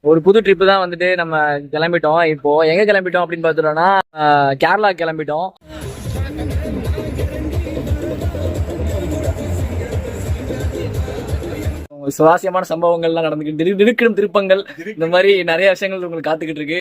ஒரு புது ட்ரிப் தான் வந்துட்டு நம்ம கிளம்பிட்டோம். இப்போ எங்க கிளம்பிட்டோம் அப்படின்னு பார்த்துட்டோம்னா கேரளா கிளம்பிட்டோம். சுவாரஸ்யமான சம்பவங்கள்லாம் நடந்துக்கிட்டு திடுக்கிடும் திருப்பங்கள் இந்த மாதிரி நிறைய விஷயங்கள் உங்களுக்கு காத்துக்கிட்டு இருக்கு.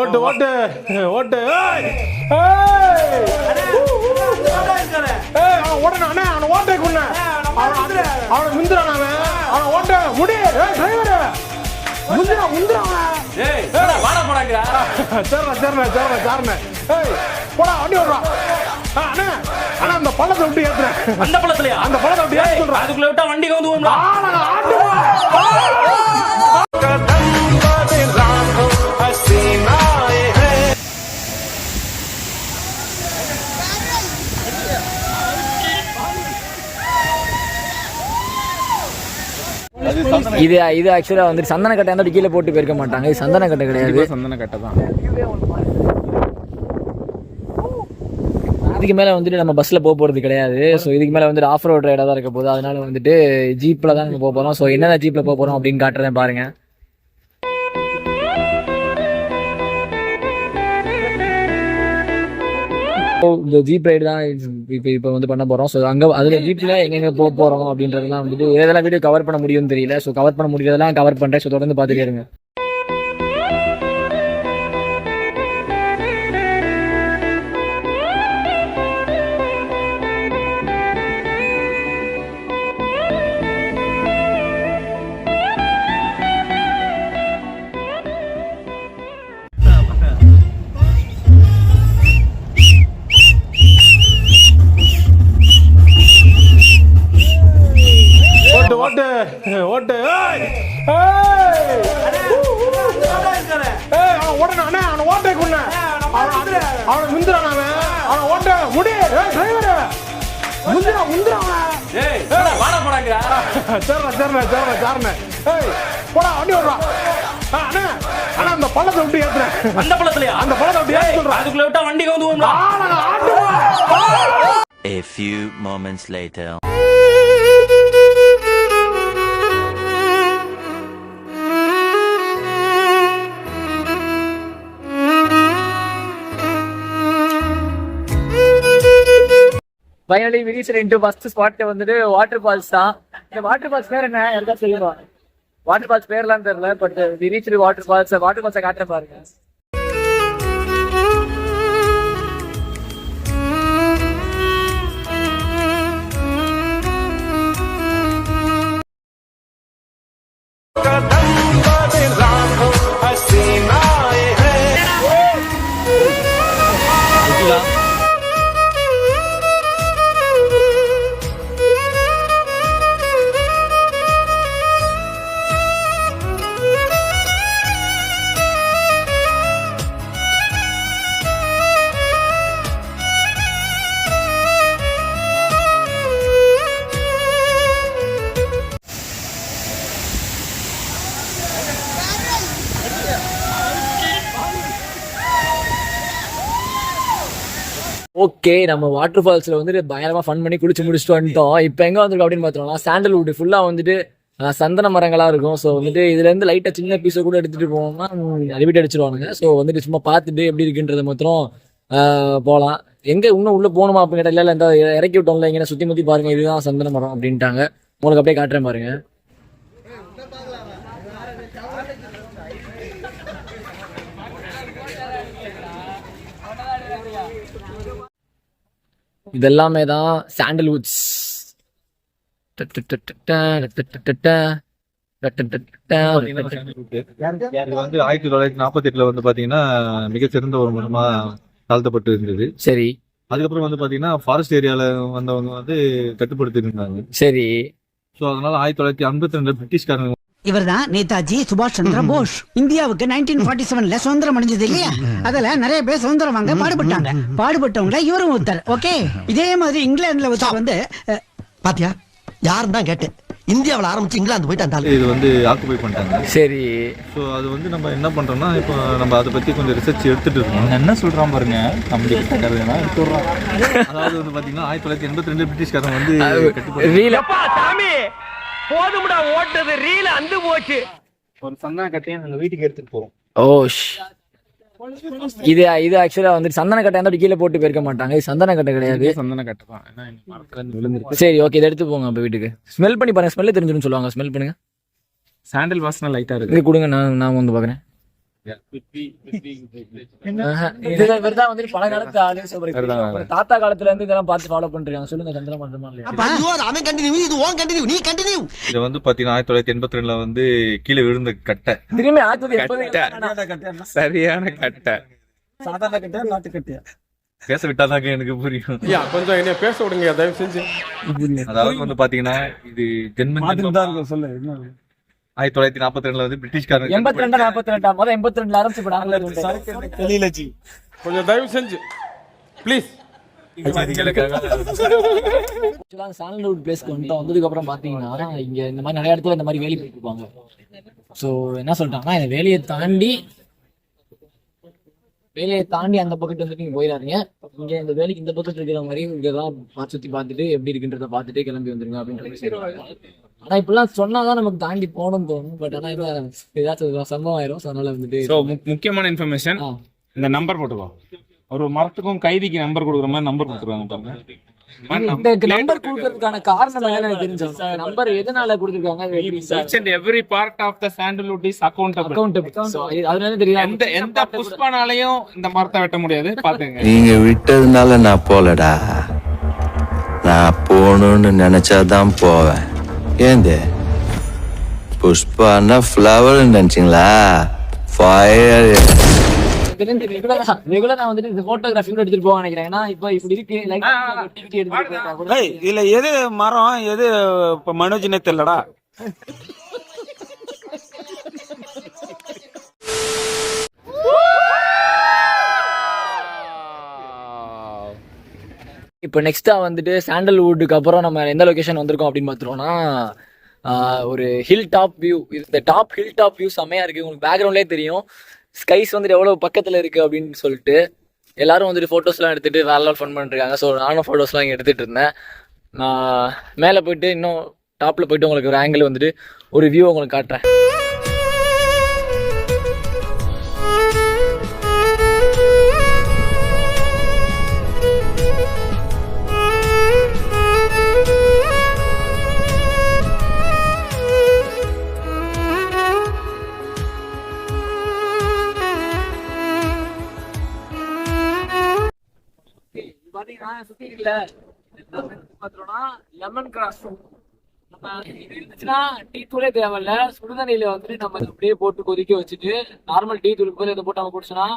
ஓட்டு ஓட்டு ஓட்டு ஓடனே அவனை ஓட்டை கொண்ட அவனை முந்திரான் அவன் ஓட்ட முடி டிரைவர் முந்திரா முந்திரான் போடா வண்டி ஓடுறான். ஆனா அந்த பள்ளத்தை விட்டு ஏத்துறேன். அந்த பள்ளத்துலயா? அந்த பள்ளத்தை விட்டு ஏத்து சொல்றேன். அதுக்குள்ள விட்டா வண்டி வந்து இது இது ஆக்சுவலா வந்து சந்தன கட்டை வந்து கீழே போட்டு போயிருக்க மாட்டாங்க. இது சந்தன கட்டை கிடையாது, சந்தன கட்டை தான். இதுக்கு மேல வந்துட்டு நம்ம பஸ்ல போறது கிடையாது. ஸோ இதுக்கு மேல வந்துட்டு ஆஃப் ரோட் ரைடா தான் இருக்க போகுது. அதனால வந்துட்டு ஜீப்ல தான் நம்ம போறோம். ஸோ என்னென்ன ஜீப்ல போறோம் அப்படின்னு காட்டுறேன் பாருங்க. இந்த ஜீப் ரைடு தான் இப்போ வந்து பண்ண போறோம். ஸோ அங்கே அதுல ஜீப்ல எங்கெங்க போறோம் அப்படின்றதெல்லாம் வந்துட்டு எதெல்லாம் வீடியோ கவர் பண்ண முடியும்னு தெரியல. ஸோ கவர் பண்ண முடியறதெல்லாம் கவர் பண்றேன். ஸோ தொடர்ந்து பார்த்துட்டே இருங்க. ஓட்டு ஓட்டு ஓடனே அவனை ஓட்டை கொண்ட அவனை முந்திரான் அவன் ஓட்ட முடி டிரைவர் முந்திரா முந்திரான் போடா வண்டி ஓடுறான். ஆனா அந்த பள்ளத்தை விட்டு ஏத்துறேன். அந்த பள்ளத்துலயா? அந்த பள்ளத்தை விட்டு ஏத்து சொல்றேன். அதுக்குள்ள விட்டா வண்டி வந்து A few moments later. Finally we reached into first spot வந்துட்டு வாட்டர் ஃபால்ஸ் தான். இந்த வாட்டர் ஃபால்ஸ் பேர் என்ன யாருக்கா தெரியுமா? வாட்டர் ஃபால்ஸ் பேர்லாம் தெரியல. பட் we reached வாட்டர் ஃபால்ஸை காட்டுறேன் பாருங்க. ஓகே, நம்ம வாட்டர் ஃபால்ஸ்ல வந்துட்டு பயங்கரமா ஃபன் பண்ணி குளிச்சு முடிச்சுட்டு வந்துட்டோம். இப்போ எங்க வந்திருக்கோம் அப்படின்னு பார்த்தோம்னா சாண்டல்வுட் ஃபுல்லா வந்துட்டு சந்தன மரங்களா இருக்கும். ஸோ வந்துட்டு இதுல இருந்து லைட்டா சின்ன பீஸை கூட எடுத்துட்டு போனோம்னா ரிப்பீட் அடிச்சிருவானுங்க. ஸோ வந்துட்டு சும்மா பார்த்துட்டு எப்படி இருக்குன்றத மாத்திரம் போகலாம். எங்க இன்னும் உள்ள போகணுமா அப்படின்னு கேட்டால் இல்லை, இந்த இறக்கி விட்டோம்ல, இங்கே சுத்தி முத்தி பாருங்க, இதுதான் சந்தன மரம் அப்படின்ட்டாங்க. உங்களுக்கு அப்படியே காட்டுறேன் பாருங்க. இதெல்லாமே தான் சாண்டல்வுட்ஸ். இது வந்து 1948 வந்து பாத்தீங்கன்னா மிகச்சிறந்த ஒரு மரமா தாழ்த்தப்பட்டு இருந்தது. சரி. அதுக்கப்புறம் வந்து பாத்தீங்கன்னா ஃபாரஸ்ட் ஏரியால வந்தவங்க வந்து கட்டுப்படுத்தி இருந்தாங்க. சரி. ஸோ அதனால 1952 பிரிட்டிஷ்காரங்க இவர்தான் நேதாஜி சுபாஷ் சந்திர போஸ். இந்தியாவுக்கு 1947ல சுதந்திரம் அடைஞ்சது இல்லையா? அதுல நிறைய பேர் சுதந்திரம் வாங்க பாடுபட்டாங்க. பாடுபட்டவங்கள இவரும் ஒருத்தர். ஓகே, இதே மாதிரி இங்கிலாந்துல ஒருத்தர் வந்து பாத்தியா யாரும் தான் கேட்டேன். இந்தியாவில் ஆரம்பிச்சு இங்கிலாந்து போயிட்டு அந்த இது வந்து ஆக்குபை பண்ணிட்டாங்க. சரி, ஸோ அது வந்து நம்ம என்ன பண்ணுறோம்னா இப்போ நம்ம அதை பற்றி கொஞ்சம் ரிசர்ச் எடுத்துகிட்டு இருக்கோம். என்ன சொல்கிறான் பாருங்க, தம்பி கட்டுறதுனா எடுத்துடுறான். அதாவது வந்து பார்த்தீங்கன்னா 1982 பிரிட்டிஷ்காரன் வந்து சாமி போதும்டா ஓட்டது ரீல அந்து போச்சு. ஒரு சந்தன கட்டையை நாங்கள் வீட்டுக்கு எடுத்துகிட்டு போகிறோம். ஓஷ், இது ஆக்சுவலா வந்து சந்தன கட்டை வந்து கீழே போட்டு போயிருக்க மாட்டாங்க. இது சந்தன கட்டை கிடையாது, சந்தன கட்டை தான். ஏன்னா மரத்துல இருந்து விழுந்துருக்கு. சரி, ஓகே, இதை எடுத்து போங்க அப்ப வீட்டுக்கு. ஸ்மெல் பண்ணி பாருங்க, ஸ்மெல்ல தெரிஞ்சிடும் சொல்லுவாங்க. ஸ்மெல் பண்ணுங்க. சாண்டல் வாசனை லைட்டாக இருக்கு. இது கொடுங்க, நான் வந்து பாக்குறேன். இவர்தான் வந்து பல காலத்து ஆளு. ஒரு தாத்தா காலத்துல இருந்து இதெல்லாம் பார்த்து ஃபாலோ பண்றாங்க. சொல்லுங்க, சந்திரன் பண்றமா இல்லையா? அவன் கண்டினியூ, இது ஓன் கண்டினியூ, நீ கண்டினியூ. இது வந்து பார்த்தீங்கன்னா 1982 வந்து கீழே விழுந்த கட்டை. திரும்பி சரியான கட்டை. சாதாரண கட்டையா நாட்டு கட்டையா? பேச விட்டாதாங்க எனக்கு புரியும். கொஞ்சம் என்ன பேச விடுங்க தயவு செஞ்சு. அதாவது வந்து பாத்தீங்கன்னா இது ஜென்மன் சொல்லு. 1942 வந்து பிரிட்டிஷ்காரன் 82 42 முதல்ல 82 ஆரம்பிச்சு தெரியல ஜி, கொஞ்சம் தயவு செஞ்சு ப்ளீஸ். சாண்டல்வுட் பிளேஸ்க்கு வந்ததுக்கு அப்புறம் பாத்தீங்கன்னா இங்க இந்த மாதிரி நிறைய இடத்துல இந்த மாதிரி வேலி போயிட்டு இருப்பாங்க. ஸோ என்ன சொல்லிட்டாங்கன்னா இந்த வேலையை தாண்டி அந்த பக்கத்து வந்துட்டு நீங்க போயிடாதீங்க. இங்க இந்த வேலைக்கு இந்த பக்கத்துல இருக்கிற மாதிரி இங்கதான் சுத்தி பார்த்துட்டு எப்படி இருக்குன்றத பார்த்துட்டு கிளம்பி வந்துருங்க அப்படின்ற சொல்லுவாங்க. ஆனா இப்பெல்லாம் சொன்னாதான் நமக்கு தாண்டி போகணும்னு தோணும். பட் ஆனா ஏதாச்சும் சம்பவம் ஆயிரும். அதனால வந்துட்டு முக்கியமான இன்ஃபர்மேஷன், இந்த நம்பர் போட்டுக்கோ. ஒரு மரத்துக்கும் கைதிக்கு நம்பர் கொடுக்குற மாதிரி நம்பர் கொடுத்துருவாங்க பாருங்க. இந்த நம்பர் கொடுக்கறதுக்கான காரணம் என்னன்னு தெரிஞ்சோம். நம்பர் எதனால கொடுத்திருக்காங்க? Each and every part of the sandalwood is accountable. அதனால தெரியாது. எந்த புஷ்பனாலையும் இந்த மரத்தை வெட்ட முடியாது. பாத்துங்க, நீங்க விட்டதுனால நான் போலடா, நான் போகணும்னு நினைச்சாதான் போவேன். ஏந்து புஷ்பான்னா ஃப்ளவர் நினைச்சிங்களா? ஃபயர். ரெகுலரா வந்துட்டு இந்த போட்டோகிராஃபி கூட எடுத்துட்டு போக நினைக்கிறேன். ஏன்னா இப்ப இப்படி இருக்கு இதுல எது மரம் எது இப்ப மனோஜினே தெரியலடா. இப்போ நெக்ஸ்டா வந்துட்டு சாண்டல்வுட்டுக்கு அப்புறம் நம்ம எந்த லொகேஷன் வந்திருக்கோம் அப்படின்னு பார்த்துட்டோம்னா ஒரு ஹில் டாப் வியூ. இந்த ஹில் டாப் வியூ செம்மையா இருக்கு. உங்களுக்கு பேக்ரவுண்ட்லேயே தெரியும் ஸ்கைஸ் வந்துட்டு எவ்வளோ பக்கத்தில் இருக்கு அப்படின்னு சொல்லிட்டு. எல்லாரும் வந்துட்டு ஃபோட்டோஸ்லாம் எடுத்துட்டு வேற லெவல் ஃபன் பண்ணிருக்காங்க. ஸோ நானும் ஃபோட்டோஸ்லாம் இங்கே எடுத்துட்டு இருந்தேன். நான் மேலே போயிட்டு இன்னும் டாப்பில் போயிட்டு உங்களுக்கு ஒரு ஆங்கிள் வந்துட்டு ஒரு வியூ உங்களுக்கு காட்டுறேன். லெமன் கிராஸ் இருந்துச்சுன்னா டீ தூளே தேவையில்ல. சுடுதண்ணியில வந்துட்டு நம்ம அப்படியே போட்டு கொதிக்க வச்சுட்டு நார்மல் டீ தூளுக்கு போய் இதை போட்டு நம்ம குடிச்சோன்னா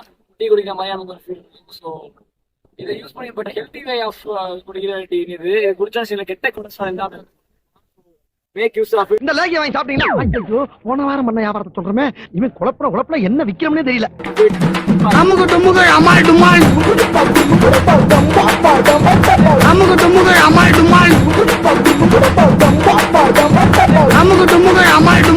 டீ குடிக்கிற மாதிரி நமக்கு ஒரு ஃபீல். ஸோ இதை யூஸ் பண்ணி பட் ஹெல்த்தி வே ஆஃப் குடிக்கிற டீ இது குடிச்சா சில கெட்ட கொலஸ்ட்ரால் தான் மேக் யூஸ் ஆஃப். இந்த லேகிய வாங்கி சாப்பிட்டீங்கன்னா போன வாரம் பண்ண வியாபாரத்தை சொல்றமே, இவன் குழப்பல என்ன விக்கிறோம்னே தெரியல. அமுகு டுமுகு அமால் டுமால், அமுகு டுமுகு அமால் டுமால், அமுகு டுமுகு அமால் டுமால்.